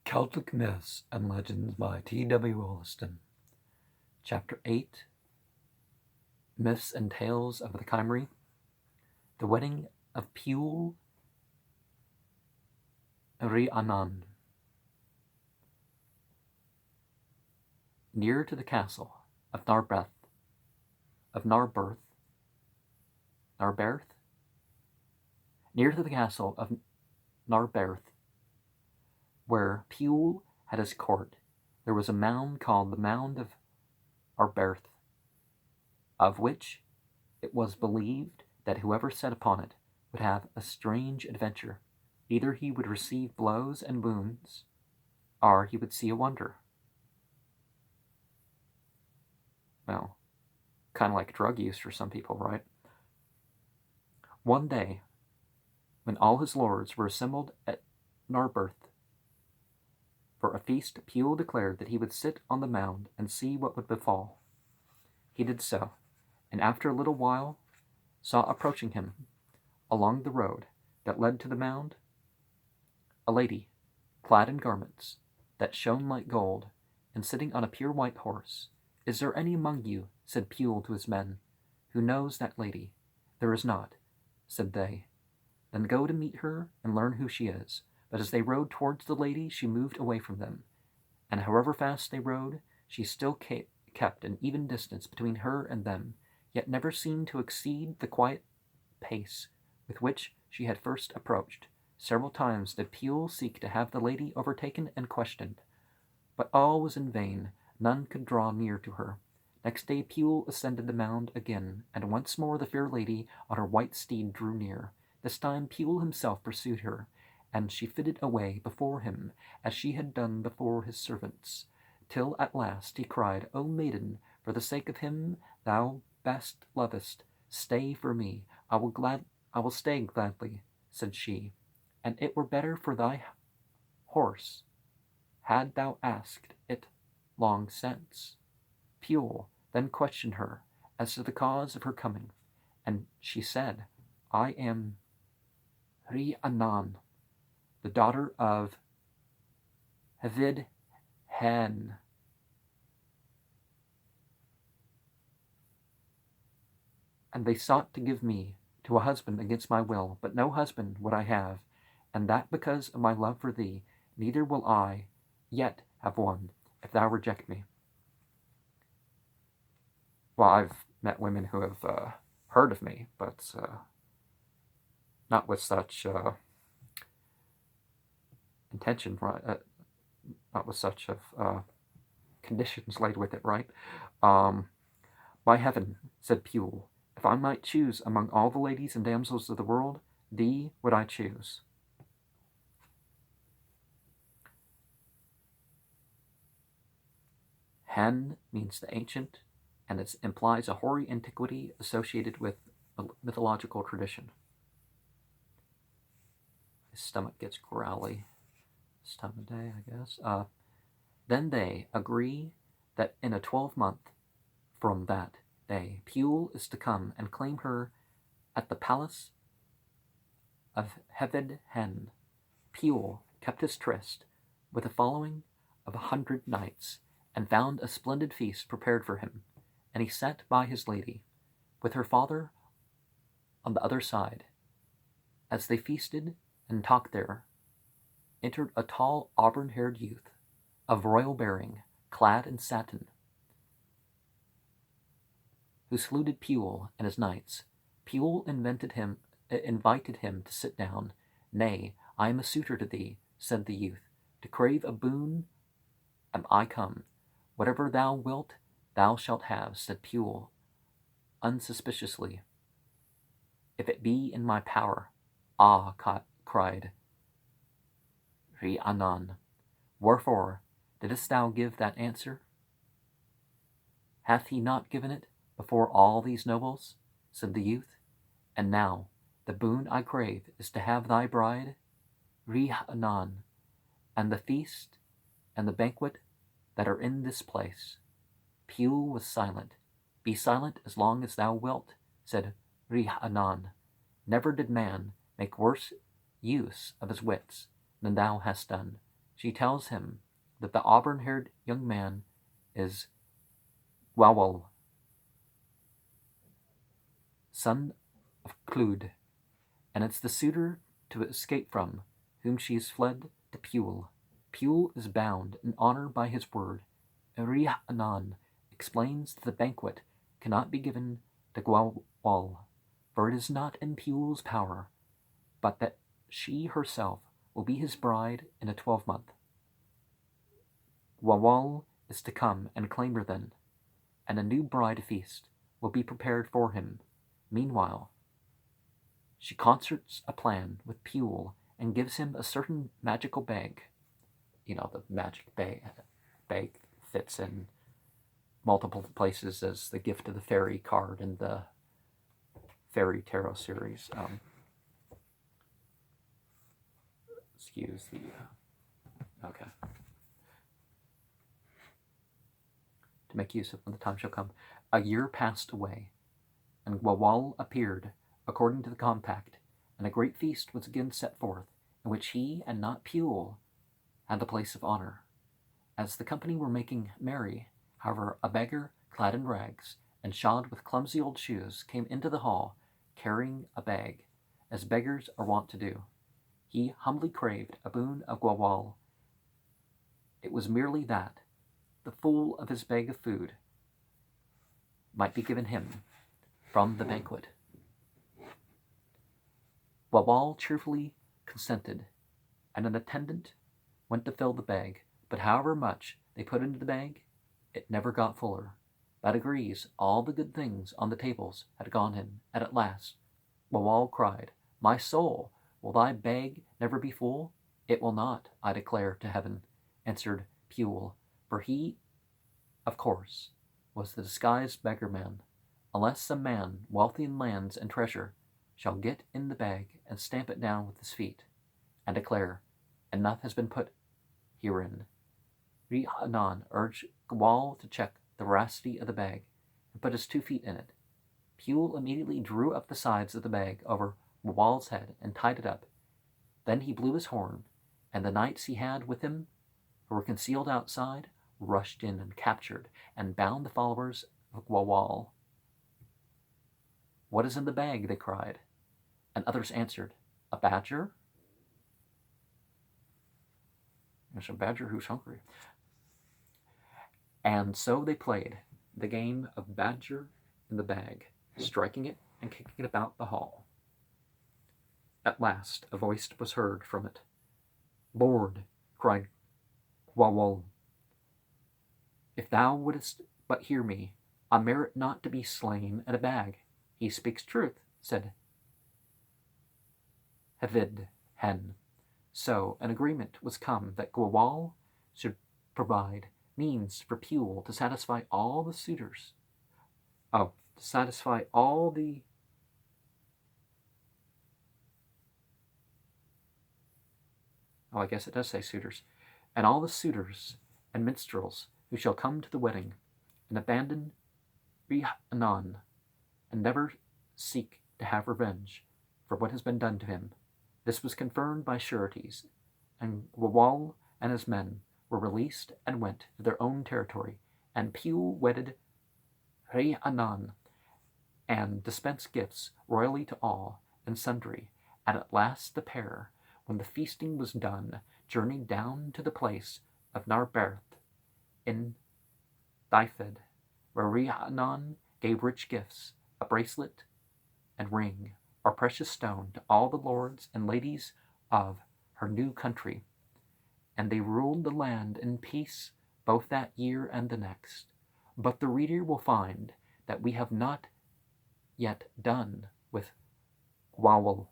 Celtic Myths and Legends by T.W. Rolleston. Chapter 8 Myths and Tales of the Cymry. The Wedding of Pwyll Rhiannon. Near to the castle of Narberth, near to the castle of Narberth, where Pwyll had his court, there was a mound called the Mound of Narberth, of which it was believed that whoever sat upon it would have a strange adventure. Either he would receive blows and wounds, or he would see a wonder. Well, kind of like drug use for some people, right? One day, when all his lords were assembled at Narberth for a feast, Pwyll declared that he would sit on the mound and see what would befall. He did so, and after a little while saw approaching him along the road that led to the mound a lady, clad in garments that shone like gold, and sitting on a pure white horse. "Is there any among you," said Pwyll to his men, "who knows that lady?" "There is not," said they. "Then go to meet her and learn who she is." But as they rode towards the lady, she moved away from them, and however fast they rode, she still kept an even distance between her and them, yet never seemed to exceed the quiet pace with which she had first approached. Several times did Pwyll seek to have the lady overtaken and questioned, but all was in vain. None could draw near to her. Next day Pwyll ascended the mound again, and once more the fair lady on her white steed drew near. This time Pwyll himself pursued her, and she flitted away before him, as she had done before his servants, till at last he cried, "O maiden, for the sake of him thou best lovest, stay for me." I will stay gladly," said she, "and it were better for thy horse had thou asked it long since." Pwyll then questioned her as to the cause of her coming, and she said, "I am Rhiannon, the daughter of Hen, and they sought to give me to a husband against my will, but no husband would I have, and that because of my love for thee. Neither will I yet have one, if thou reject me." Well, I've met women who have heard of me, but not with such intention, right? Not with such of conditions laid with it, right? "By heaven," said Pwyll, "if I might choose among all the ladies and damsels of the world, thee would I choose." Hen means the ancient, and it implies a hoary antiquity associated with a mythological tradition. His stomach gets growly this time of day, I guess. Then they agree that in a 12-month from that day, Pwyll is to come and claim her at the palace of Hen. Pwyll kept his tryst with a following of 100 knights, and found a splendid feast prepared for him, and he sat by his lady, with her father on the other side. As they feasted and talked there, entered a tall auburn-haired youth, of royal bearing, clad in satin, who saluted Pwyll and his knights. Pwyll invited him to sit down. "Nay, I am a suitor to thee," said the youth. "To crave a boon am I come. Whatever thou wilt, thou shalt have," said Pwyll unsuspiciously. "If it be in my power." "Ah," cried Rhiannon, "wherefore didst thou give that answer?" "Hath he not given it before all these nobles?" said the youth. "And now the boon I crave is to have thy bride, Rhiannon, and the feast and the banquet that are in this place." Pwyll was silent. "Be silent as long as thou wilt," said Rhiannon. "Never did man make worse use of his wits than thou hast done." She tells him that the auburn-haired young man is Pwyll, son of Clud, and it's the suitor to escape from, whom she has fled to Pwyll. Pwyll is bound in honor by his word. Rhiannon explains that the banquet cannot be given to Pwyll, for it is not in Pwyll's power, but that she herself will be his bride in a 12-month. Pwyll is to come and claim her then, and a new bride feast will be prepared for him. Meanwhile, she concerts a plan with Pwyll and gives him a certain magical bag. You know, the magic bag fits in multiple places as the gift of the fairy card in the fairy tarot series. Excuse the... okay. To make use of when the time shall come. A year passed away, and Pwyll appeared according to the compact, and a great feast was again set forth, in which he and not Pwyll had the place of honor. As the company were making merry, however, a beggar clad in rags and shod with clumsy old shoes came into the hall, carrying a bag, as beggars are wont to do. He humbly craved a boon of Pwyll. It was merely that the full of his bag of food might be given him from the banquet. Pwyll cheerfully consented, and an attendant went to fill the bag, but however much they put into the bag, it never got fuller. By degrees, all the good things on the tables had gone in, and at last Pwyll cried, "My soul, will thy bag never be full?" "It will not, I declare to heaven," answered Pwyll, for he, of course, was the disguised beggar-man, "unless some man, wealthy in lands and treasure, shall get in the bag and stamp it down with his feet, and declare, enough has been put herein." Rhiannon urged Pwyll to check the veracity of the bag, and put his 2 feet in it. Pwyll immediately drew up the sides of the bag over Pwyll's head and tied it up. Then he blew his horn, and the knights he had with him, who were concealed outside, rushed in and captured and bound the followers of Pwyll. "What is in the bag?" they cried, and others answered, "A badger?" There's a badger who's hungry. And so they played the game of badger in the bag, striking it and kicking it about the hall. At last a voice was heard from it. "Lord," cried Pwyll, "if thou wouldst but hear me, I merit not to be slain in a bag." "He speaks truth," said Hen. So an agreement was come that Pwyll should provide means for Pwyll to satisfy all the suitors. To satisfy all the I guess it does say suitors, and all the suitors and minstrels who shall come to the wedding, and abandon Rhiannon, and never seek to have revenge for what has been done to him. This was confirmed by sureties, and Pwyll and his men were released and went to their own territory, and Pwyll wedded Rhiannon, and dispensed gifts royally to all and sundry, and at last the pair, when the feasting was done, journeyed down to the place of Narberth in Dyfed, where Rhiannon gave rich gifts, a bracelet and ring, or precious stone, to all the lords and ladies of her new country, and they ruled the land in peace both that year and the next. But the reader will find that we have not yet done with Pwyll.